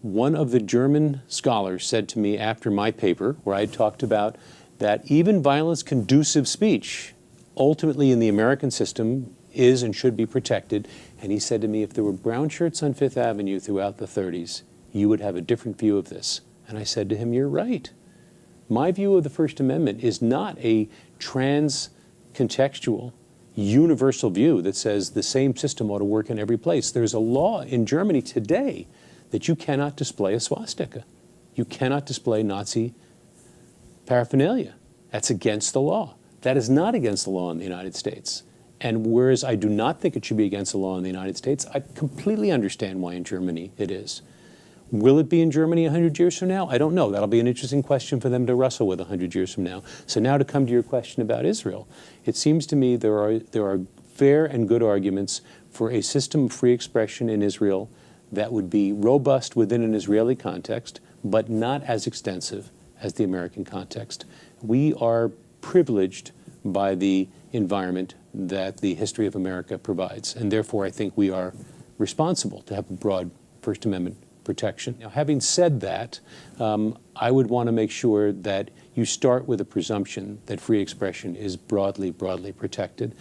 one of the German scholars said to me after my paper, where I talked about that even violence-conducive speech, ultimately in the American system, is and should be protected. And he said to me, if there were brown shirts on Fifth Avenue throughout the 30s, you would have a different view of this. And I said to him, you're right. My view of the First Amendment is not a trans-contextual, universal view that says the same system ought to work in every place. There's a law in Germany today that you cannot display a swastika. You cannot display Nazi paraphernalia. That's against the law. That is not against the law in the United States. And whereas I do not think it should be against the law in the United States, I completely understand why in Germany it is. Will it be in Germany 100 years from now? I don't know. That'll be an interesting question for them to wrestle with 100 years from now. So now to come to your question about Israel, it seems to me there are fair and good arguments for a system of free expression in Israel that would be robust within an Israeli context, but not as extensive as the American context. We are privileged by the environment that the history of America provides, and therefore I think we are responsible to have a broad First Amendment protection. Now, having said that, I would want to make sure that you start with a presumption that free expression is broadly protected.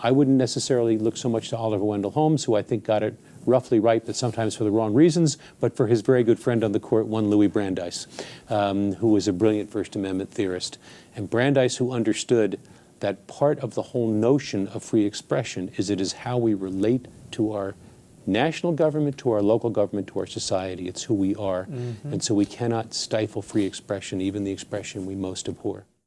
I wouldn't necessarily look so much to Oliver Wendell Holmes, who I think got it roughly right, but sometimes for the wrong reasons, but for his very good friend on the court, one Louis Brandeis, who was a brilliant First Amendment theorist. And Brandeis, who understood that part of the whole notion of free expression is it is how we relate to our national government, to our local government, to our society. It's who we are. And so we cannot stifle free expression, even the expression we most abhor.